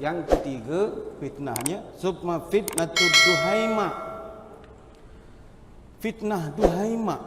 Yang ketiga fitnahnya summa fitnatud duhaima. Fitnah duhaima,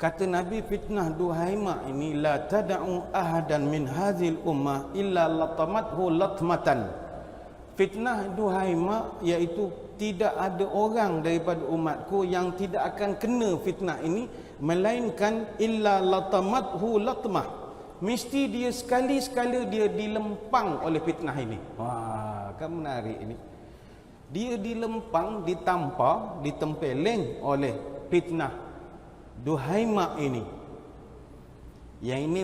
kata Nabi, fitnah duhaima ini la tad'u ahadan min hadhil ummah illa latamathu latmatan. Fitnah duhaima iaitu tidak ada orang daripada umatku yang tidak akan kena fitnah ini melainkan illa latamathu latmah. Mesti dia sekali-sekala dia dilempang oleh fitnah ini. Wah, kan menarik ini. Dia dilempang, ditampar, ditempeleng oleh fitnah duhaima ini. Yang ini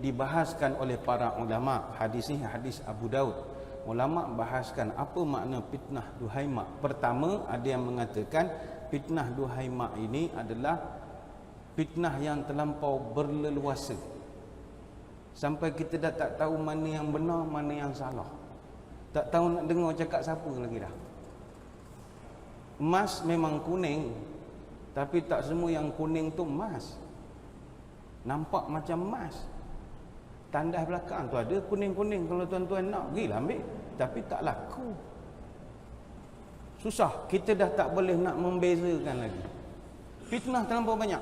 dibahaskan oleh para ulama. Hadis ini hadis Abu Daud. Ulama bahaskan apa makna fitnah duhaima. Pertama, ada yang mengatakan fitnah duhaima ini adalah fitnah yang terlampau berleluasa, sampai kita dah tak tahu mana yang benar, mana yang salah. Tak tahu nak dengar cakap siapa lagi dah. Emas memang kuning, tapi tak semua yang kuning tu emas. Nampak macam emas. Tandas belakang tu ada kuning-kuning. Kalau tuan-tuan nak, pergilah ambil. Tapi tak laku. Susah. Kita dah tak boleh nak membezakan lagi. Fitnah terlampau banyak.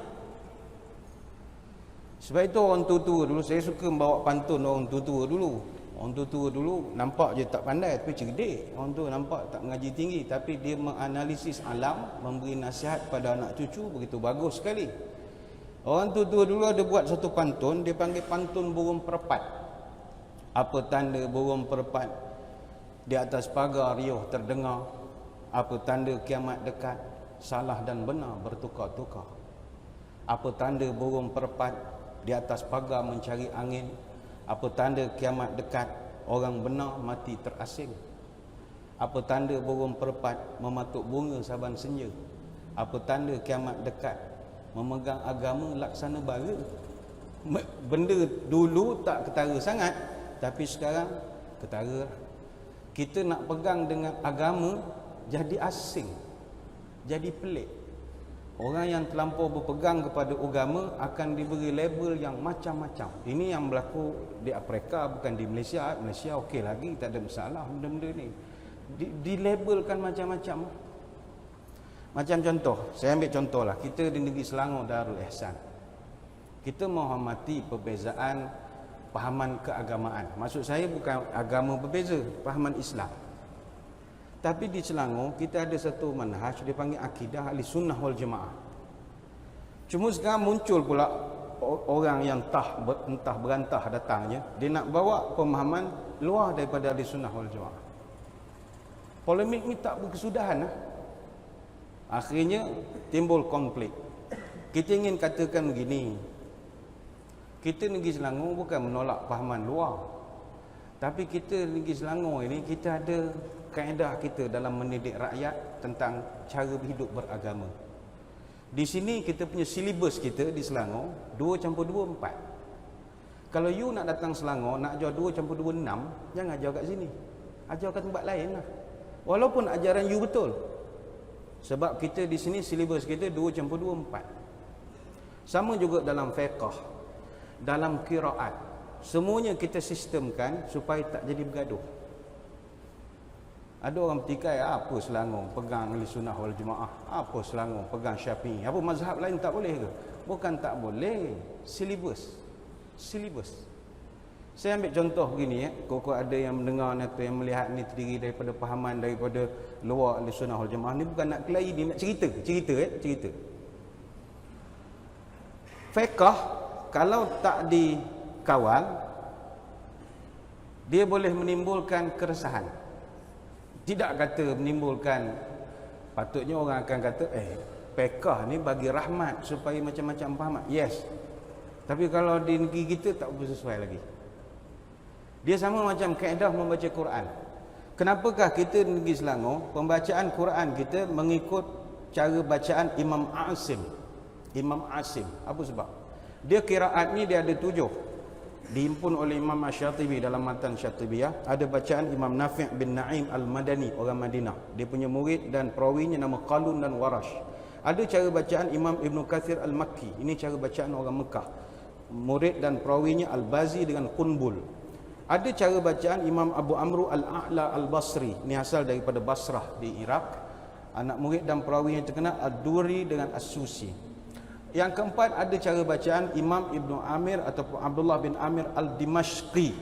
Sebab itu orang tua-tua dulu, saya suka membawa pantun orang tua-tua dulu. Orang tua-tua dulu nampak je tak pandai tapi cerdik. Orang tua nampak tak mengaji tinggi tapi dia menganalisis alam, memberi nasihat pada anak cucu, begitu bagus sekali. Orang tua-tua dulu ada buat satu pantun, dia panggil pantun burung perpat. Apa tanda burung perpat? Di atas pagar riuh terdengar. Apa tanda kiamat dekat? Salah dan benar bertukar-tukar. Apa tanda burung perpat? Di atas pagar mencari angin. Apa tanda kiamat dekat? Orang benar mati terasing. Apa tanda burung perpat? Mematuk bunga saban senja. Apa tanda kiamat dekat? Memegang agama laksana bara. Benda dulu tak ketara sangat, tapi sekarang ketara. Kita nak pegang dengan agama jadi asing, jadi pelik. Orang yang terlampau berpegang kepada agama akan diberi label yang macam-macam. Ini yang berlaku di Afrika, bukan di Malaysia. Malaysia okey lagi, tak ada masalah benda-benda ni. Dilabelkan macam-macam. Macam contoh, saya ambil contoh lah. Kita di negeri Selangor Darul Ihsan. Kita menghormati perbezaan pahaman keagamaan. Maksud saya bukan agama berbeza, pahaman Islam. Tapi di Selangor kita ada satu manhaj dipanggil akidah ahli sunnah wal jamaah. Cuma sekarang muncul pula orang yang entah berantah datangnya, dia nak bawa pemahaman luar daripada ahli sunnah wal jamaah. Polemik ni tak berkesudahan lah. Akhirnya timbul konflik. Kita ingin katakan begini, kita negeri Selangor bukan menolak pahaman luar, tapi kita negeri Selangor ini kita ada kaedah kita dalam mendidik rakyat tentang cara hidup beragama. Di sini kita punya silibus kita di Selangor 2+2 4. Kalau you nak datang Selangor nak ajar 2+2 6, jangan ajar kat sini. Ajar kat tempat lain lah. Walaupun ajaran you betul. Sebab kita di sini silibus kita 2+2 4. Sama juga dalam fiqh, dalam qiraat. Semuanya kita sistemkan supaya tak jadi bergaduh. Ada orang petikai, apa Selangor pegang ahli sunnah wal jamaah, apa Selangor pegang Syafi'i, apa mazhab lain tak boleh ke? Bukan tak boleh, silibus. Saya ambil contoh begini ya, kok ada yang mendengar atau yang melihat ni terdiri daripada pahaman daripada luar ahli sunnah wal jamaah, ni bukan nak kelahi, dia nak cerita. Fiqh kalau tak dikawal, dia boleh menimbulkan keresahan. Tidak kata menimbulkan, patutnya orang akan kata fiqh ni bagi rahmat supaya macam-macam pahaman. Yes. Tapi kalau di negeri kita tak bersesuai lagi. Dia sama macam kaedah membaca Quran. Kenapakah kita di negeri Selangor pembacaan Quran kita mengikut cara bacaan Imam Asim? Apa sebab? Dia qiraat ni dia ada 7. Dihimpun oleh Imam Asy-Syatibi dalam matan Syatibiyah. Ada bacaan Imam Nafi' bin Na'im Al-Madani, orang Madinah. Dia punya murid dan perawinya nama Qalun dan Warash. Ada cara bacaan Imam Ibn Kathir Al-Makki. Ini cara bacaan orang Mekah. Murid dan perawinya Al-Bazi dengan Qunbul. Ada cara bacaan Imam Abu Amru Al-A'la Al-Basri, ni asal daripada Basrah di Iraq, anak murid dan perawi yang terkenal Ad-Duri dengan As-Susi. Yang keempat, ada cara bacaan Imam Ibnu Amir ataupun Abdullah bin Amir Al-Dimashqi.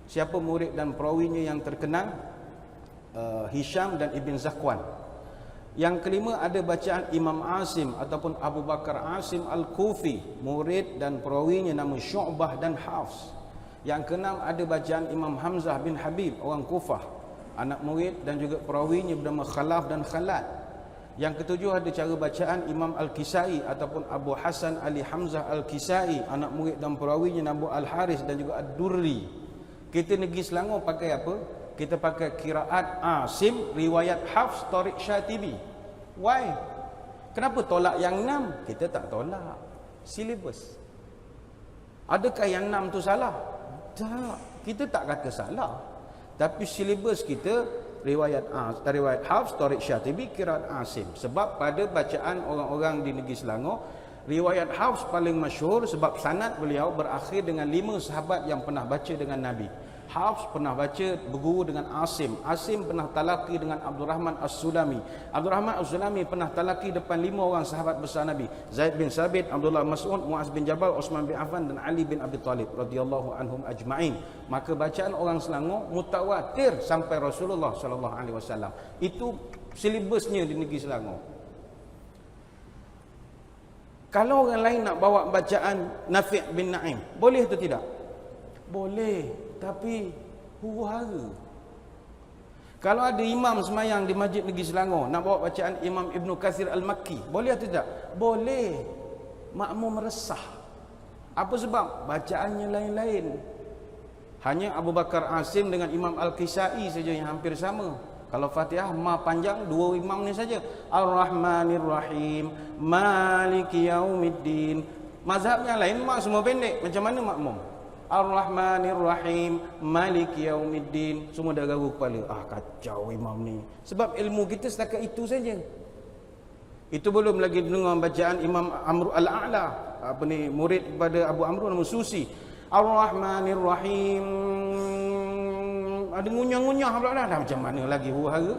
Siapa murid dan perawinya yang terkenal? Hisham dan Ibn Zakwan. Yang kelima, ada bacaan Imam Asim ataupun Abu Bakar Asim Al-Kufi, murid dan perawinya nama Syu'bah dan Hafs. Yang keenam, ada bacaan Imam Hamzah bin Habib, orang Kufah, anak murid dan juga perawinya bernama Khalaf dan Khalad. Yang ketujuh, ada cara bacaan Imam Al-Kisai ataupun Abu Hasan Ali Hamzah Al-Kisai, anak murid dan perawinya nama Al-Haris dan juga Ad-Durri. Kita negeri Selangor pakai apa? Kita pakai qiraat Asim, riwayat Hafs, Tariq Syatibi. Why? Kenapa tolak yang 6? Kita tak tolak. Silibus. Adakah yang 6 tu salah? Tak, kita tak kata salah. Tapi silibus kita riwayat Hafs, Tariq Syatibi, qiraat Asim. Sebab pada bacaan orang-orang di negeri Selangor, riwayat Hafs paling masyhur sebab sanad beliau berakhir dengan 5 sahabat yang pernah baca dengan Nabi. Hafs pernah baca berguru dengan Asim. Asim pernah talaqi dengan Abdul Rahman As-Sulami. Abdul Rahman As-Sulami pernah talaqi depan 5 orang sahabat besar Nabi. Zaid bin Sabit, Abdullah Mas'ud, Muaz bin Jabal, Osman bin Affan dan Ali bin Abi Talib radhiyallahu anhum ajma'in. Maka bacaan orang Selangor mutawatir sampai Rasulullah sallallahu alaihi wasallam. Itu silibusnya di negeri Selangor. Kalau orang lain nak bawa bacaan Nafi' bin Na'im, boleh atau tidak? Boleh, tapi huru-hara. Kalau ada imam semayang di Masjid Negeri Selangor nak bawa bacaan Imam Ibnu Katsir Al-Makki, boleh atau tidak? Boleh. Makmum resah. Apa sebab? Bacaannya lain-lain. Hanya Abu Bakar Asim dengan Imam Al-Kisai saja yang hampir sama. Kalau Fatihah ma panjang, 2 imam ni saja. Ar-Rahmanir Rahim, Maliki Yaumiddin. Mazhab yang lain mak semua pendek. Macam mana makmum? Ar-Rahmanir Rahim, Maliki Yaumiddin. Semua dah garu kepala. Kacau imam ni. Sebab ilmu kita setakat itu saja. Itu belum lagi dengar bacaan Imam Amru Al-A'la, murid kepada Abu Amru nama Susi. Ar-Rahmanir Rahim. Ada ngunyah-ngunyah pula dah. Macam mana lagi huru-hara?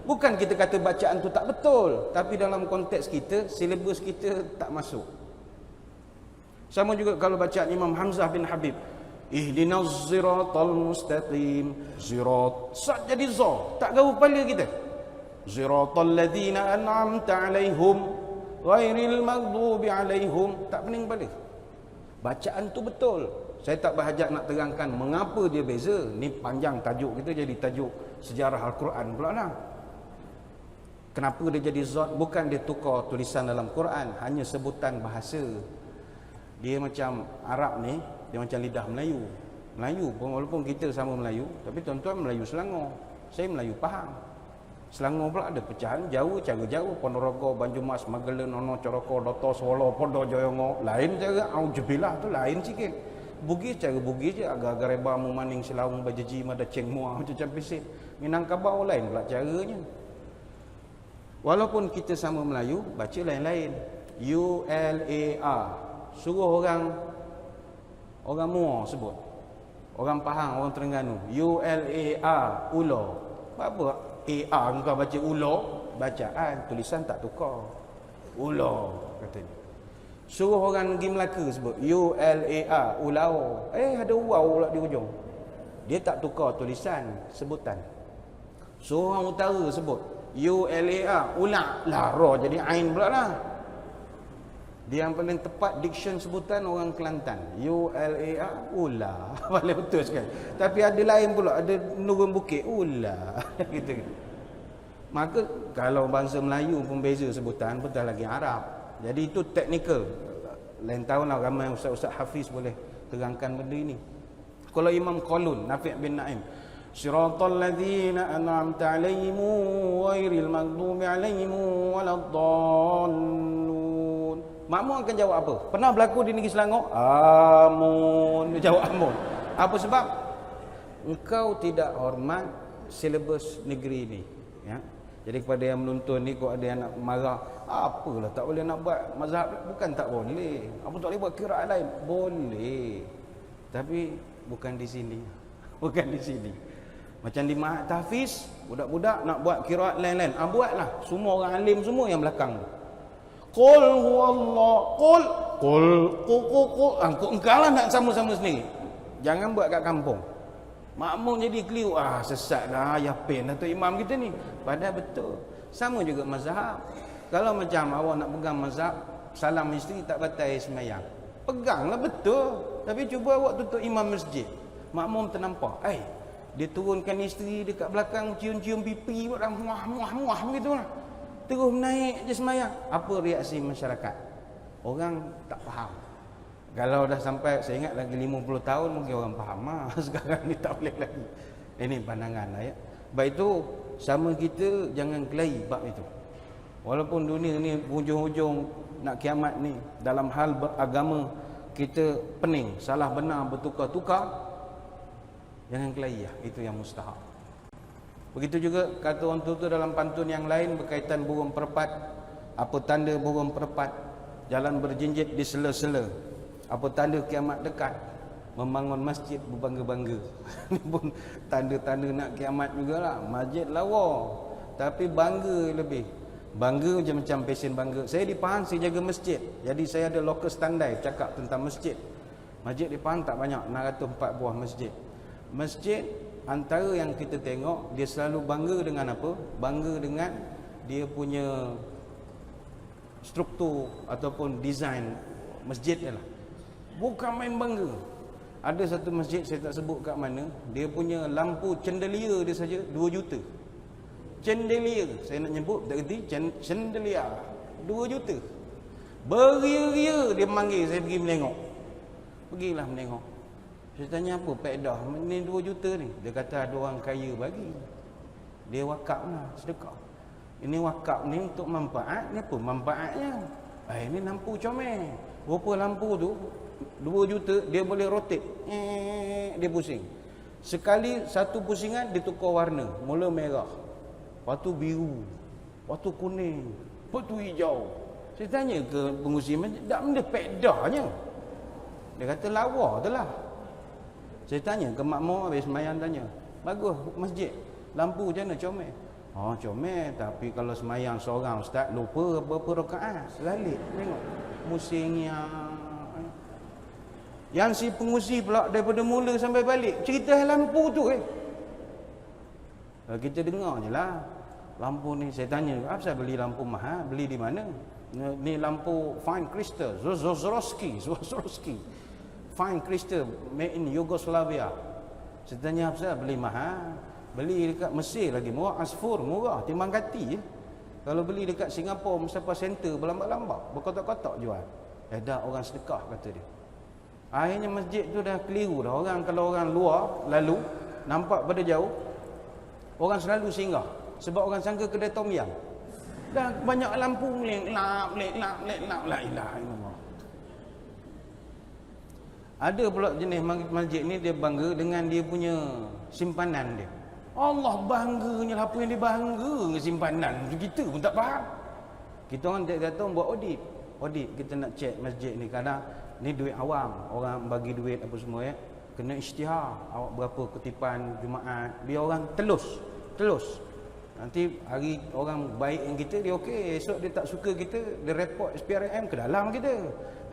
Bukan kita kata bacaan tu tak betul, tapi dalam konteks kita, silibus kita tak masuk. Sama juga kalau bacaan Imam Hamzah bin Habib. Ihdinas siratal mustaqim. Zirat. Sat jadi za. Tak gaul kepala kita. Ziratal ladzina an'amta alaihim ghairil maghdubi alaihim. Tak pening kepala. Bacaan tu betul. Saya tak berhajat nak terangkan mengapa dia beza. Ni panjang tajuk kita jadi tajuk sejarah Al-Quran pula lah. Kenapa dia jadi zat? Bukan dia tukar tulisan dalam Quran, hanya sebutan bahasa. Dia macam Arab ni, dia macam lidah Melayu. Melayu pun walaupun kita sama Melayu, tapi tuan-tuan Melayu Selangor. Saya Melayu Pahang. Selangor pula ada pecahan Jawa, cara Jawa, Ponorogo, Banjumas, Magelang, Nono, Coroko, Doto, Solo, Podo, Joyongo. Lain cara aujubillah tu lain sikit. Bugis cara Bugis je, agak-agak reba mu maning Selawung bajaji mada ceng muah macam pisik. Minangkabau lain pula caranya. Walaupun kita sama Melayu, baca lain-lain. U-L-A-R. Suruh orang Muar sebut. Orang Pahang, orang Terengganu. U-L-A-R. Ulo. Apa? A-R kau baca ulo. Bacaan, tulisan tak tukar. Ulo katanya. Suruh orang negeri Melaka sebut U-L-A-R. Ulao. Ada waw pula di ujung. Dia tak tukar tulisan, sebutan. Suruh orang utara sebut U-L-A-R. Ulak. Lara jadi ain pula lah. Dia yang paling tepat diction sebutan orang Kelantan. U-L-A-R. Ula. Paling betul sekali. Tapi ada lain pula. Ada Nurul Bukit. Ula. Gitu. Maka kalau bangsa Melayu pun beza sebutan, betul lagi Arab. Jadi itu teknikal. Lain tahun lah ramai ustaz-ustaz hafiz boleh terangkan benda ini. Kalau Imam Qalun, Nafi' bin Na'im. Siratal ladzina an'amta 'alaihim ghairil maghdubi 'alaihim waladdallun. Makmum akan jawab apa? Pernah berlaku di negeri Selangor? Amun. Dia jawab amun. Apa sebab? Engkau tidak hormat silibus negeri ini. Ya. Jadi kepada yang menuntun ni, kau ada yang nak marah, apalah tak boleh nak buat mazhab. Bukan tak boleh. Apa tak boleh buat qiraat lain? Boleh. Tapi bukan di sini. Bukan di sini. Macam di Mahat Tahfiz, budak-budak nak buat qiraat lain-lain. Buatlah. Semua orang alim semua yang belakang. Qul huwallah, qul engkau lah nak sama-sama sendiri. Jangan buat kat kampung. Makmum jadi keliru. Sesat dah, yapin dah tu imam kita ni. Padahal betul. Sama juga mazhab. Kalau macam awak nak pegang mazhab, salam isteri tak batal semayang. Peganglah betul. Tapi cuba awak tutup imam masjid. Makmum ternampak. Dia turunkan isteri dekat belakang, cium-cium pipi, buat muah-muah gitu lah. Terus naik je semayang. Apa reaksi masyarakat? Orang tak faham. Kalau dah sampai, saya ingat lagi 50 tahun mungkin orang faham. Sekarang ni tak boleh lagi. Ini pandangan lah ya. Baik itu, sama kita jangan kelahi bab itu. Walaupun dunia ni hujung-hujung nak kiamat ni, dalam hal beragama kita pening, salah benar bertukar-tukar, jangan kelahi lah. Itu yang mustahak. Begitu juga kata orang tua dalam pantun yang lain berkaitan burung perpat. Apa tanda burung perpat? Jalan berjinjit di sela-sela. Apa tanda kiamat dekat? Membangun masjid berbangga-bangga. Ini pun tanda-tanda nak kiamat jugalah. Masjid lawa, tapi bangga lebih. Bangga macam pesen bangga. Saya di Pahang, saya jaga masjid. Jadi saya ada local standard cakap tentang masjid. Masjid di Pahang tak banyak, 604 buah masjid. Masjid antara yang kita tengok, dia selalu bangga dengan apa? Bangga dengan dia punya struktur ataupun design masjid dia lah. Bukan main bangga. Ada satu masjid, saya tak sebut kat mana, dia punya lampu chandelier dia saja 2 juta. Chandelier, saya nak nyebut tak kerti, chandelier 2 juta. Beria-ria dia panggil saya pergi menengok. Pergilah menengok. Saya tanya apa faedah ni 2 juta ni? Dia kata ada orang kaya bagi. Dia wakaf lah, sedekah. Ini wakaf ni untuk manfaat, ni apa manfaatnya? Ini lampu comel. Rupa lampu tu 2 juta, dia boleh rotate. Dia pusing. Sekali satu pusingan dia tukar warna. Mula merah, lepas tu biru, lepas tu kuning, lepas tu hijau. Saya tanya ke pengurusi masjid, tak benda faedahnya? Dia kata lawa tu lah. Saya tanya ke makmum habis semayang, tanya, bagus masjid, lampu macam mana? Comel. Comel, tapi kalau semayang seorang ustaz lupa berapa rakaat, balik tengok musingnya. Yang si pengurusi pula daripada mula sampai balik cerita lampu tu kita dengar je lah. Lampu ni saya tanya, apa beli lampu mahal? Beli di mana? Ni lampu fine crystal, Swarovski fine crystal made in Yugoslavia. Saya tanya, apa beli mahal? Beli dekat Mesir lagi murah, Asfur murah timbang Kati je. Kalau beli dekat Singapura Mustafa Center berlambat-lambat, berkotak-kotak jual. Dah orang sedekah kata dia. Akhirnya masjid tu dah keliru dah. Orang kalau orang luar lalu nampak pada jauh, orang selalu singgah sebab orang sangka kedai tom yam. Dah banyak lampu melek-lap la ilaha illallah. Ada pula jenis masjid ni dia bangga dengan dia punya simpanan dia. Allah bangganya lah apa yang dia bangga dengan simpanan. Kita pun tak faham. Kita orang datang buat audit. Kita nak check masjid ni, kadang ni duit awam, orang bagi duit apa semua kena isytihar awak berapa kutipan Jumaat, biar orang telus. Nanti hari orang baik yang kita dia okey, esok dia tak suka kita, dia report SPRM ke dalam kita.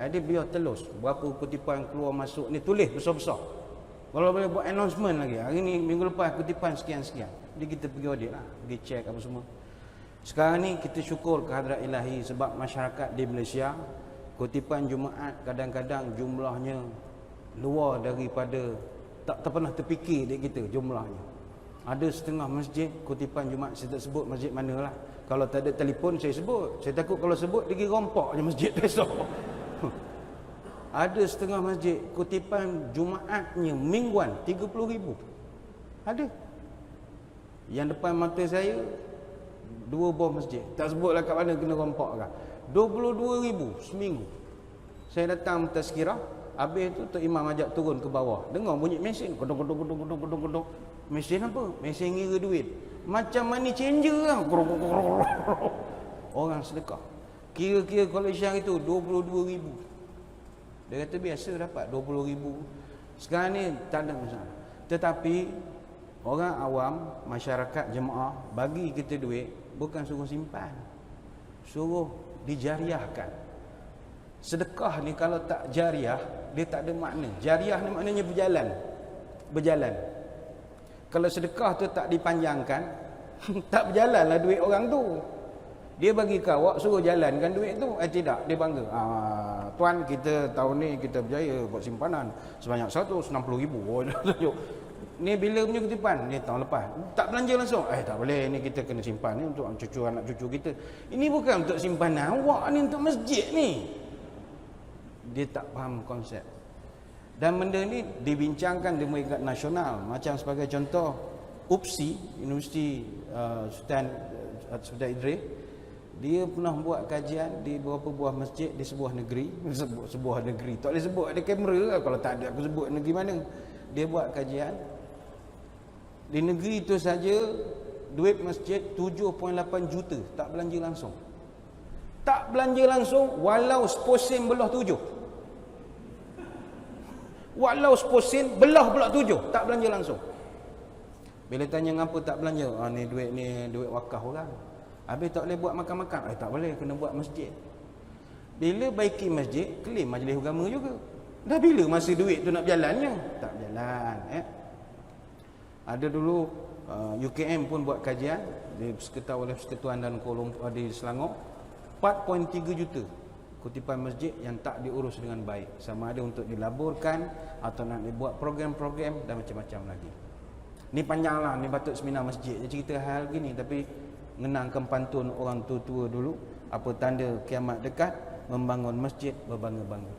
Dia biar telus berapa kutipan keluar masuk ni, tulis besar-besar. Kalau boleh buat announcement lagi, hari ni minggu lepas kutipan sekian-sekian. Jadi kita pergi audit lah, pergi check apa semua. Sekarang ni kita syukur kehadrat ilahi sebab masyarakat di Malaysia kutipan Jumaat kadang-kadang jumlahnya luar daripada tak pernah terfikir di kita jumlahnya. Ada setengah masjid kutipan Jumaat, saya tak sebut masjid mana lah. Kalau tak ada telefon saya sebut. Saya takut kalau sebut dia rompak je masjid besok. Ada setengah masjid kutipan Jumaatnya mingguan 30,000. Ada. Yang depan mata saya 2 buah masjid. Tak sebutlah kat mana kena rompak kan. 22,000 seminggu. Saya datang tazkirah, habis tu Tok Imam ajak turun ke bawah. Dengar bunyi mesin, kodok. Mesin apa? Mesin ngira duit. Macam money changer lah. Orang sedekah. Kira-kira collection itu 22,000. Dia kata biasa dapat 20,000. Sekarang ni tak ada masalah. Tetapi orang awam, masyarakat, jemaah bagi kita duit bukan suruh simpan, suruh dijariahkan. Sedekah ni kalau tak jariah, dia tak ada makna. Jariah ni maknanya berjalan. Kalau sedekah tu tak dipanjangkan, tak berjalanlah duit orang tu. Dia bagi kau, awak suruh jalankan duit tu. Tidak, dia bangga. Tuan, kita tahun ni kita berjaya buat simpanan sebanyak 160,000. Oh, ni bila punya kutipan? Ni tahun lepas. Tak belanja langsung. Tak boleh, ni kita kena simpan ni untuk cucu anak cucu kita. Ini bukan untuk simpanan awak ni, untuk masjid ni. Dia tak faham konsep. Dan benda ni dibincangkan di peringkat nasional. Macam sebagai contoh, UPSI, Universiti Sultan Idris, dia pernah buat kajian di beberapa buah masjid di sebuah negeri. Sebuah negeri, tak boleh sebut, ada kamera lah. Kalau tak ada, aku sebut negeri mana. Dia buat kajian di negeri itu saja, duit masjid 7.8 juta tak belanja langsung. Tak belanja langsung walau seposen belah 7. Walau seposen belah pula 7 tak belanja langsung. Bila tanya ngapa tak belanja? Ni duit wakaf orang. Habis tak boleh buat makan-makan. Tak boleh, kena buat masjid. Bila baiki masjid, klaim majlis agama juga. Dah bila masa duit tu nak berjalannya? Tak berjalan. Ada dulu UKM pun buat kajian oleh Persekutuan dan Kuala Lumpur di Selangor, 4.3 juta kutipan masjid yang tak diurus dengan baik. Sama ada untuk dilaburkan atau nak dibuat program-program dan macam-macam lagi. Ni panjang lah, ni patut seminar masjid je cerita hal gini. Tapi mengenangkan pantun orang tua-tua dulu, apa tanda kiamat dekat? Membangun masjid berbangga-bangga.